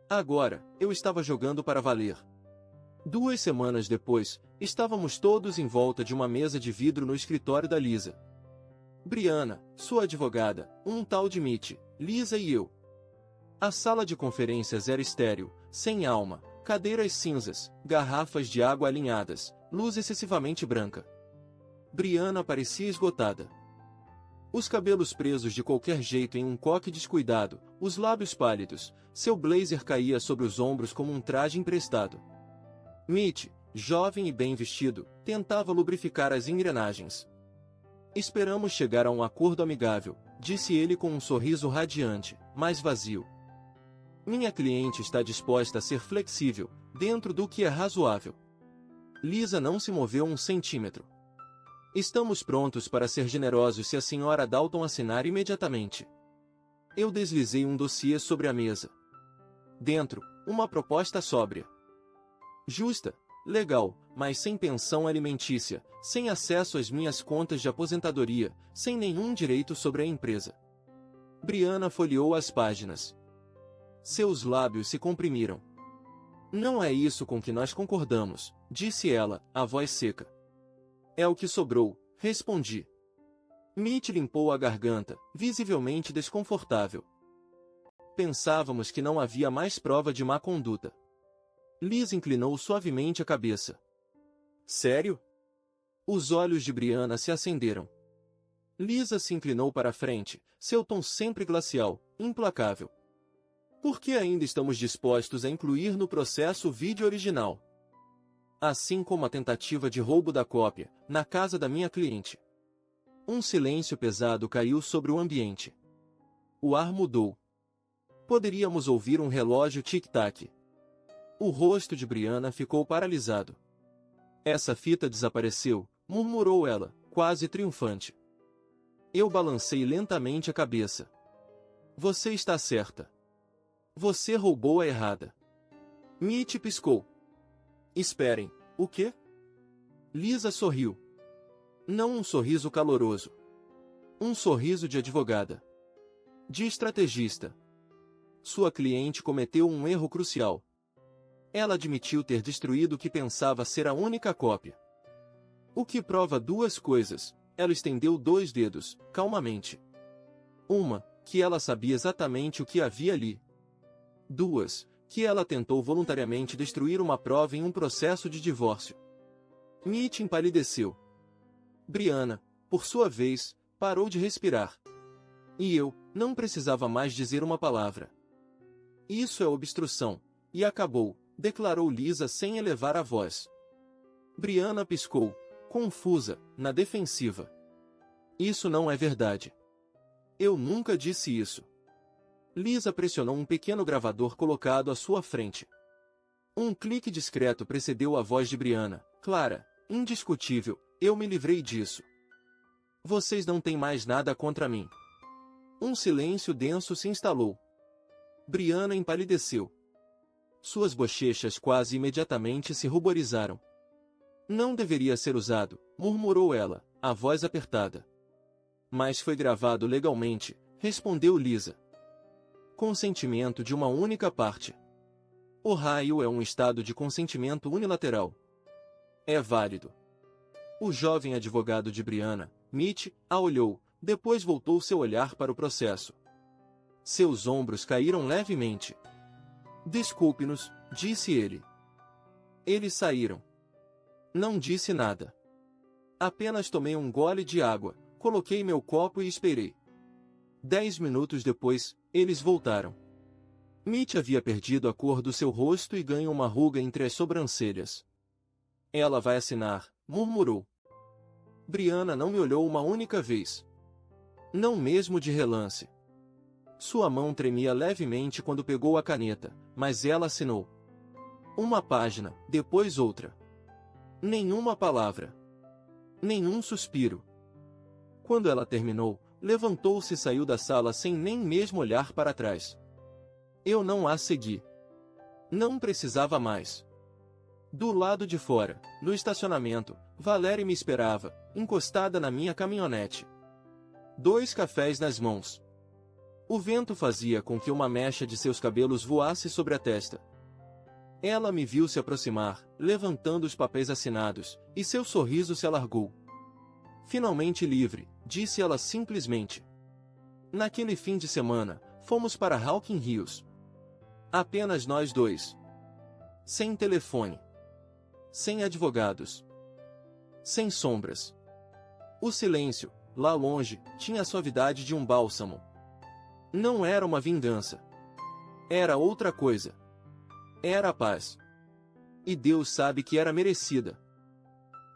Agora, eu estava jogando para valer. 2 semanas depois, estávamos todos em volta de uma mesa de vidro no escritório da Lisa. Brianna, sua advogada, um tal de Mitch, Lisa e eu. A sala de conferências era estéril, sem alma, cadeiras cinzas, garrafas de água alinhadas, luz excessivamente branca. Brianna parecia esgotada. Os cabelos presos de qualquer jeito em um coque descuidado, os lábios pálidos, seu blazer caía sobre os ombros como um traje emprestado. Mitch, jovem e bem vestido, tentava lubrificar as engrenagens. Esperamos chegar a um acordo amigável, disse ele com um sorriso radiante, mas vazio. Minha cliente está disposta a ser flexível, dentro do que é razoável. Lisa não se moveu um centímetro. Estamos prontos para ser generosos se a senhora Dalton assinar imediatamente. Eu deslizei um dossiê sobre a mesa. Dentro, uma proposta sóbria. Justa, legal, mas sem pensão alimentícia, sem acesso às minhas contas de aposentadoria, sem nenhum direito sobre a empresa. Brianna folheou as páginas. Seus lábios se comprimiram. Não é isso com que nós concordamos, disse ela, a voz seca. É o que sobrou, respondi. Mitch limpou a garganta, visivelmente desconfortável. Pensávamos que não havia mais prova de má conduta. Liz inclinou suavemente a cabeça. Sério? Os olhos de Brianna se acenderam. Lisa se inclinou para a frente, seu tom sempre glacial, implacável. Por que ainda estamos dispostos a incluir no processo o vídeo original? Assim como a tentativa de roubo da cópia, na casa da minha cliente. Um silêncio pesado caiu sobre o ambiente. O ar mudou. Poderíamos ouvir um relógio tic-tac. O rosto de Brianna ficou paralisado. Essa fita desapareceu, murmurou ela, quase triunfante. Eu balancei lentamente a cabeça. Você está certa. Você roubou a errada. Mitch piscou. Esperem, o quê? Lisa sorriu. Não um sorriso caloroso. Um sorriso de advogada. De estrategista. Sua cliente cometeu um erro crucial. Ela admitiu ter destruído o que pensava ser a única cópia. O que prova 2 coisas. Ela estendeu 2 dedos, calmamente. Uma, que ela sabia exatamente o que havia ali. 2, que ela tentou voluntariamente destruir uma prova em um processo de divórcio. Mitch empalideceu. Brianna, por sua vez, parou de respirar. E eu, não precisava mais dizer uma palavra. Isso é obstrução. E acabou, declarou Lisa sem elevar a voz. Brianna piscou, confusa, na defensiva. Isso não é verdade. Eu nunca disse isso. Lisa pressionou um pequeno gravador colocado à sua frente. Um clique discreto precedeu a voz de Brianna. Clara, indiscutível, eu me livrei disso. Vocês não têm mais nada contra mim. Um silêncio denso se instalou. Brianna empalideceu. Suas bochechas quase imediatamente se ruborizaram. Não deveria ser usado, murmurou ela, a voz apertada. Mas foi gravado legalmente, respondeu Lisa. Consentimento de uma única parte. Ohio é um estado de consentimento unilateral. É válido. O jovem advogado de Brianna, Mitch, a olhou, depois voltou seu olhar para o processo. Seus ombros caíram levemente. Desculpe-nos, disse ele. Eles saíram. Não disse nada. Apenas tomei um gole de água, coloquei meu copo e esperei. 10 minutos depois, eles voltaram. Mitch havia perdido a cor do seu rosto e ganho uma ruga entre as sobrancelhas. Ela vai assinar, murmurou. Brianna não me olhou uma única vez. Não mesmo de relance. Sua mão tremia levemente quando pegou a caneta, mas ela assinou. Uma página, depois outra. Nenhuma palavra. Nenhum suspiro. Quando ela terminou, levantou-se e saiu da sala sem nem mesmo olhar para trás. Eu não a segui. Não precisava mais. Do lado de fora, no estacionamento, Valerie me esperava, encostada na minha caminhonete. 2 cafés nas mãos. O vento fazia com que uma mecha de seus cabelos voasse sobre a testa. Ela me viu se aproximar, levantando os papéis assinados, e seu sorriso se alargou. Finalmente livre, disse ela simplesmente. Naquele fim de semana, fomos para Hawking Hills. Apenas nós dois. Sem telefone. Sem advogados. Sem sombras. O silêncio, lá longe, tinha a suavidade de um bálsamo. Não era uma vingança. Era outra coisa. Era a paz. E Deus sabe que era merecida.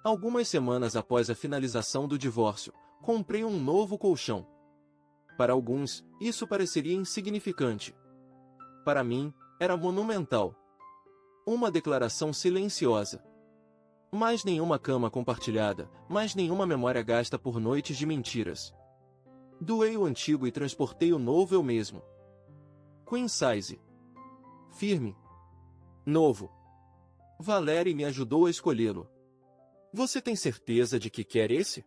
Algumas semanas após a finalização do divórcio, comprei um novo colchão. Para alguns, isso pareceria insignificante. Para mim, era monumental. Uma declaração silenciosa. Mais nenhuma cama compartilhada, mais nenhuma memória gasta por noites de mentiras. Doei o antigo e transportei o novo eu mesmo. Queen size. Firme. Novo. Valerie me ajudou a escolhê-lo. Você tem certeza de que quer esse?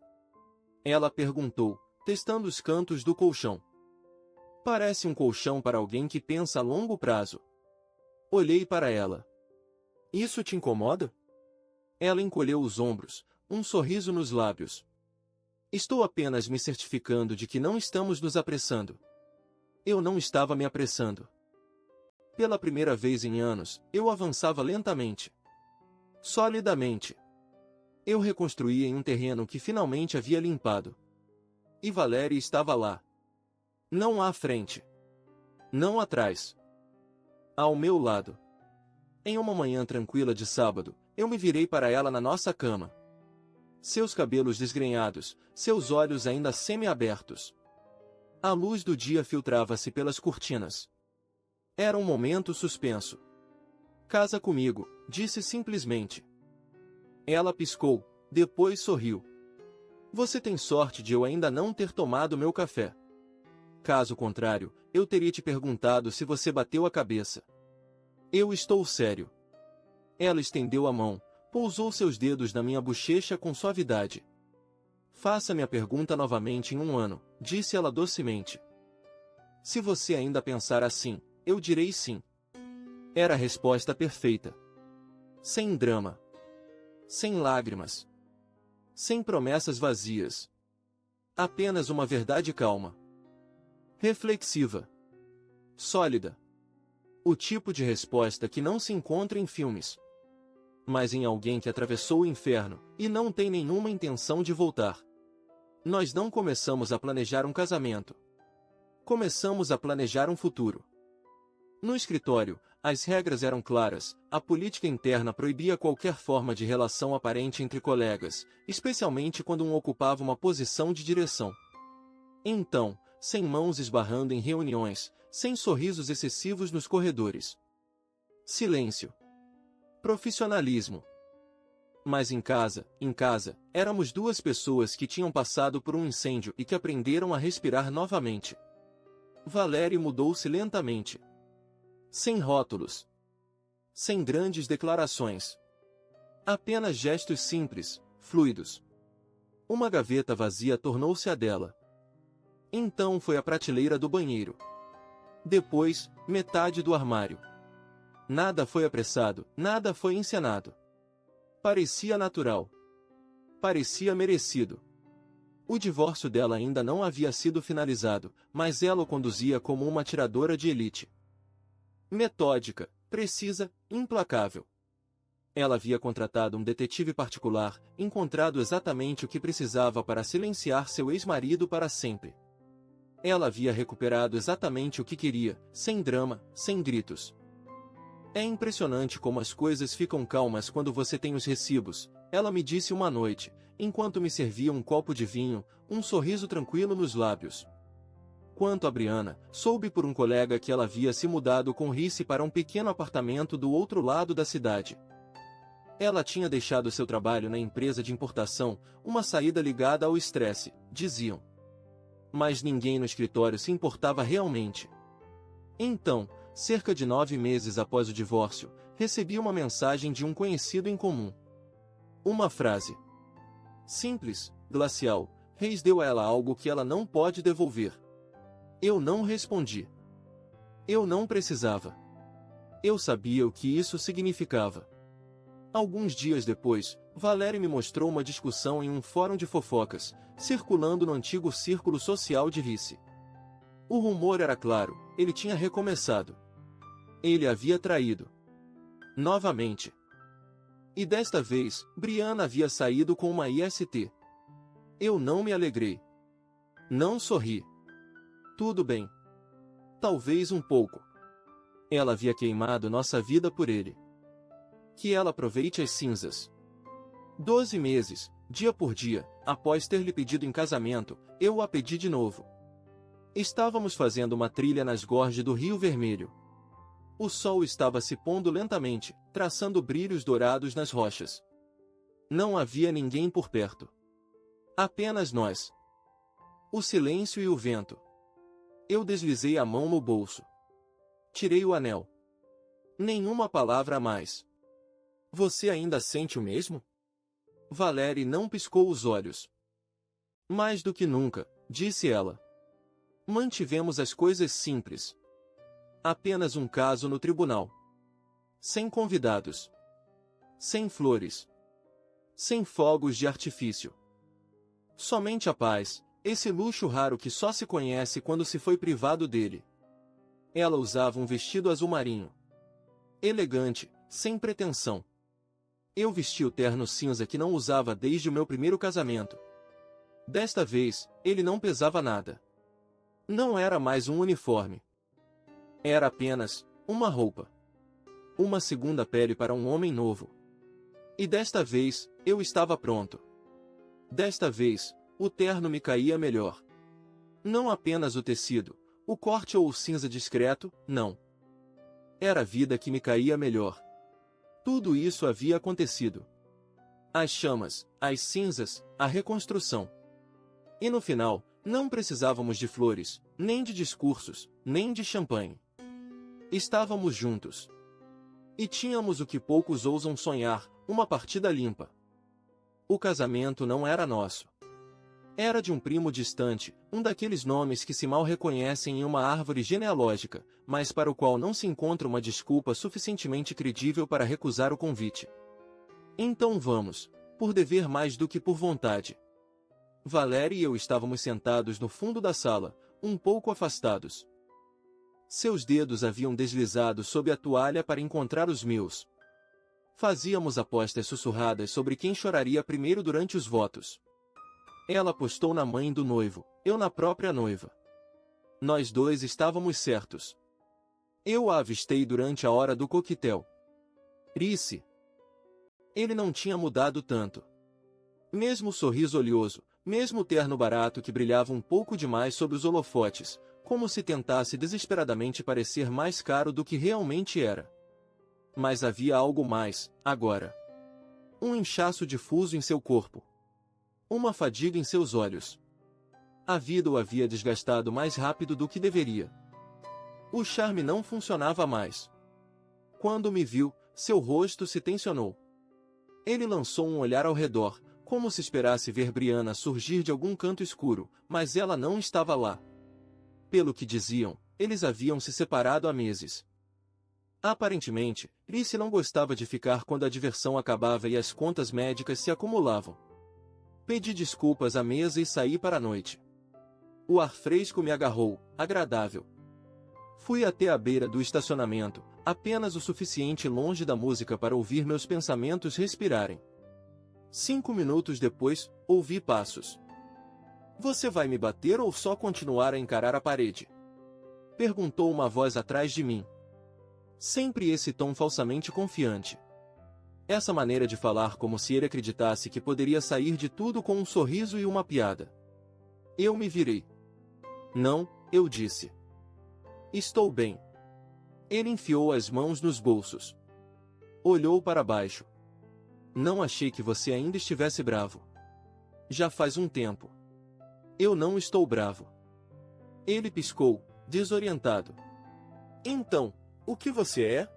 Ela perguntou, testando os cantos do colchão. Parece um colchão para alguém que pensa a longo prazo. Olhei para ela. Isso te incomoda? Ela encolheu os ombros, um sorriso nos lábios. Estou apenas me certificando de que não estamos nos apressando. Eu não estava me apressando. Pela primeira vez em anos, eu avançava lentamente. Solidamente. Eu reconstruía em um terreno que finalmente havia limpado. E Valerie estava lá. Não à frente. Não atrás. Ao meu lado. Em uma manhã tranquila de sábado, eu me virei para ela na nossa cama. Seus cabelos desgrenhados, seus olhos ainda semi-abertos. A luz do dia filtrava-se pelas cortinas. Era um momento suspenso. Casa comigo, disse simplesmente. Ela piscou, depois sorriu. Você tem sorte de eu ainda não ter tomado meu café. Caso contrário, eu teria te perguntado se você bateu a cabeça. Eu estou sério. Ela estendeu a mão, pousou seus dedos na minha bochecha com suavidade. Faça-me a pergunta novamente em 1 ano, disse ela docemente. Se você ainda pensar assim, eu direi sim. Era a resposta perfeita. Sem drama. Sem lágrimas. Sem promessas vazias. Apenas uma verdade calma. Reflexiva. Sólida. O tipo de resposta que não se encontra em filmes. Mas em alguém que atravessou o inferno, e não tem nenhuma intenção de voltar. Nós não começamos a planejar um casamento. Começamos a planejar um futuro. No escritório, as regras eram claras, a política interna proibia qualquer forma de relação aparente entre colegas, especialmente quando um ocupava uma posição de direção. Então, sem mãos esbarrando em reuniões, sem sorrisos excessivos nos corredores. Silêncio. Profissionalismo. Mas em casa, éramos duas pessoas que tinham passado por um incêndio e que aprenderam a respirar novamente. Valérie mudou-se lentamente. Sem rótulos. Sem grandes declarações. Apenas gestos simples, fluidos. Uma gaveta vazia tornou-se a dela. Então foi a prateleira do banheiro. Depois, metade do armário. Nada foi apressado, nada foi encenado. Parecia natural. Parecia merecido. O divórcio dela ainda não havia sido finalizado, mas ela o conduzia como uma atiradora de elite. Metódica, precisa, implacável. Ela havia contratado um detetive particular, encontrado exatamente o que precisava para silenciar seu ex-marido para sempre. Ela havia recuperado exatamente o que queria, sem drama, sem gritos. É impressionante como as coisas ficam calmas quando você tem os recibos, ela me disse uma noite, enquanto me servia um copo de vinho, um sorriso tranquilo nos lábios. Quanto a Brianna, soube por um colega que ela havia se mudado com Risse para um pequeno apartamento do outro lado da cidade. Ela tinha deixado seu trabalho na empresa de importação, uma saída ligada ao estresse, diziam. Mas ninguém no escritório se importava realmente. Então, cerca de 9 meses após o divórcio, recebi uma mensagem de um conhecido em comum. Uma frase. Simples, glacial, Reis deu a ela algo que ela não pode devolver. Eu não respondi. Eu não precisava. Eu sabia o que isso significava. Alguns dias depois, Valérie me mostrou uma discussão em um fórum de fofocas, circulando no antigo círculo social de Risse. O rumor era claro, ele tinha recomeçado. Ele havia traído. Novamente. E desta vez, Brianna havia saído com uma IST. Eu não me alegrei. Não sorri. Tudo bem. Talvez um pouco. Ela havia queimado nossa vida por ele. Que ela aproveite as cinzas. 12 meses, dia por dia, após ter lhe pedido em casamento, eu a pedi de novo. Estávamos fazendo uma trilha nas gorges do Rio Vermelho. O sol estava se pondo lentamente, traçando brilhos dourados nas rochas. Não havia ninguém por perto. Apenas nós. O silêncio e o vento. Eu deslizei a mão no bolso. Tirei o anel. Nenhuma palavra a mais. Você ainda sente o mesmo? Valérie não piscou os olhos. Mais do que nunca, disse ela. Mantivemos as coisas simples. Apenas um caso no tribunal. Sem convidados. Sem flores. Sem fogos de artifício. Somente a paz, esse luxo raro que só se conhece quando se foi privado dele. Ela usava um vestido azul marinho. Elegante, sem pretensão. Eu vesti o terno cinza que não usava desde o meu primeiro casamento. Desta vez, ele não pesava nada. Não era mais um uniforme. Era apenas uma roupa. Uma segunda pele para um homem novo. E desta vez, eu estava pronto. Desta vez, o terno me caía melhor. Não apenas o tecido, o corte ou o cinza discreto, não. Era a vida que me caía melhor. Tudo isso havia acontecido. As chamas, as cinzas, a reconstrução. E no final, não precisávamos de flores, nem de discursos, nem de champanhe. Estávamos juntos. E tínhamos o que poucos ousam sonhar, uma partida limpa. O casamento não era nosso. Era de um primo distante, um daqueles nomes que se mal reconhecem em uma árvore genealógica, mas para o qual não se encontra uma desculpa suficientemente credível para recusar o convite. Então vamos, por dever mais do que por vontade. Valérie e eu estávamos sentados no fundo da sala, um pouco afastados. Seus dedos haviam deslizado sob a toalha para encontrar os meus. Fazíamos apostas sussurradas sobre quem choraria primeiro durante os votos. Ela apostou na mãe do noivo, eu na própria noiva. Nós dois estávamos certos. Eu a avistei durante a hora do coquetel. Risse. Ele não tinha mudado tanto. Mesmo o sorriso oleoso, mesmo o terno barato que brilhava um pouco demais sob os holofotes, como se tentasse desesperadamente parecer mais caro do que realmente era. Mas havia algo mais, agora. Um inchaço difuso em seu corpo. Uma fadiga em seus olhos. A vida o havia desgastado mais rápido do que deveria. O charme não funcionava mais. Quando me viu, seu rosto se tensionou. Ele lançou um olhar ao redor, como se esperasse ver Brianna surgir de algum canto escuro, mas ela não estava lá. Pelo que diziam, eles haviam se separado há meses. Aparentemente, Alice não gostava de ficar quando a diversão acabava e as contas médicas se acumulavam. Pedi desculpas à mesa e saí para a noite. O ar fresco me agarrou, agradável. Fui até a beira do estacionamento, apenas o suficiente longe da música para ouvir meus pensamentos respirarem. 5 minutos depois, ouvi passos. Você vai me bater ou só continuar a encarar a parede? Perguntou uma voz atrás de mim. Sempre esse tom falsamente confiante. Essa maneira de falar como se ele acreditasse que poderia sair de tudo com um sorriso e uma piada. Eu me virei. Não, eu disse. Estou bem. Ele enfiou as mãos nos bolsos. Olhou para baixo. Não achei que você ainda estivesse bravo. Já faz um tempo. Eu não estou bravo. Ele piscou, desorientado. Então, o que você é?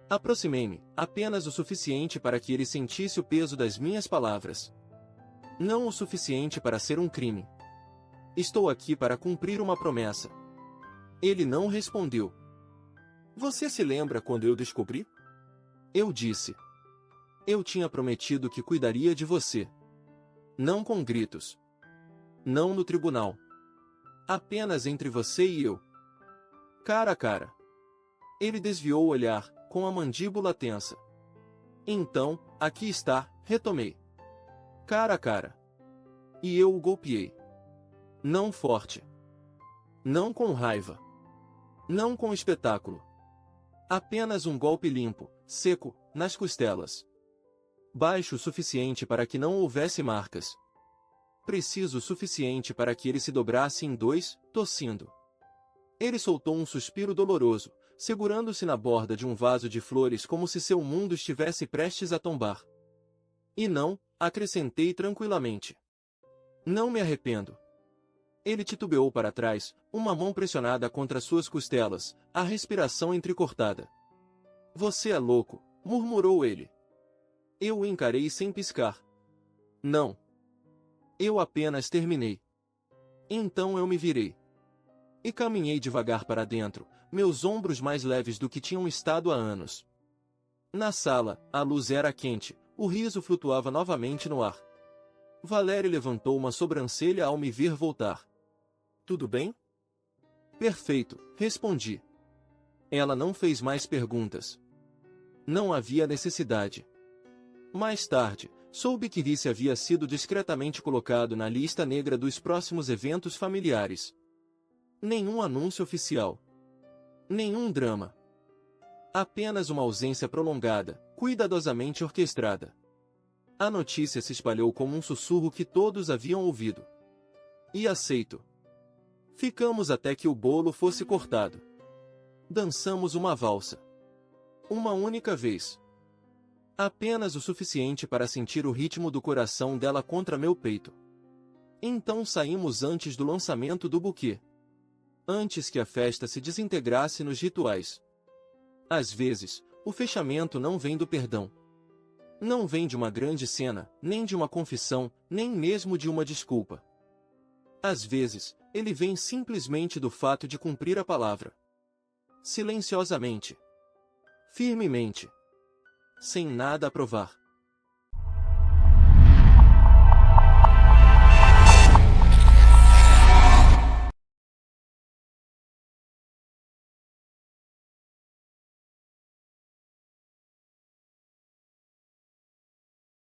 Aproximei-me, apenas o suficiente para que ele sentisse o peso das minhas palavras. Não o suficiente para ser um crime. Estou aqui para cumprir uma promessa. Ele não respondeu. Você se lembra quando eu descobri? Eu disse. Eu tinha prometido que cuidaria de você. Não com gritos. Não no tribunal. Apenas entre você e eu. Cara a cara. Ele desviou o olhar, com a mandíbula tensa. Então, aqui está, retomei. Cara a cara. E eu o golpeei. Não forte. Não com raiva. Não com espetáculo. Apenas um golpe limpo, seco, nas costelas. Baixo o suficiente para que não houvesse marcas. Preciso o suficiente para que ele se dobrasse em dois, tossindo. Ele soltou um suspiro doloroso, segurando-se na borda de um vaso de flores como se seu mundo estivesse prestes a tombar. E não, acrescentei tranquilamente. Não me arrependo. Ele titubeou para trás, uma mão pressionada contra suas costelas, a respiração entrecortada. Você é louco, murmurou ele. Eu o encarei sem piscar. Não. Eu apenas terminei. Então eu me virei. E caminhei devagar para dentro, meus ombros mais leves do que tinham estado há anos. Na sala, a luz era quente, o riso flutuava novamente no ar. Valéria levantou uma sobrancelha ao me ver voltar. Tudo bem? Perfeito, respondi. Ela não fez mais perguntas. Não havia necessidade. Mais tarde, soube que Alice havia sido discretamente colocado na lista negra dos próximos eventos familiares. Nenhum anúncio oficial. Nenhum drama. Apenas uma ausência prolongada, cuidadosamente orquestrada. A notícia se espalhou como um sussurro que todos haviam ouvido. E aceito. Ficamos até que o bolo fosse cortado. Dançamos uma valsa. Uma única vez. Apenas o suficiente para sentir o ritmo do coração dela contra meu peito. Então saímos antes do lançamento do buquê. Antes que a festa se desintegrasse nos rituais. Às vezes, o fechamento não vem do perdão. Não vem de uma grande cena, nem de uma confissão, nem mesmo de uma desculpa. Às vezes, ele vem simplesmente do fato de cumprir a palavra. Silenciosamente. Firmemente. Sem nada a provar.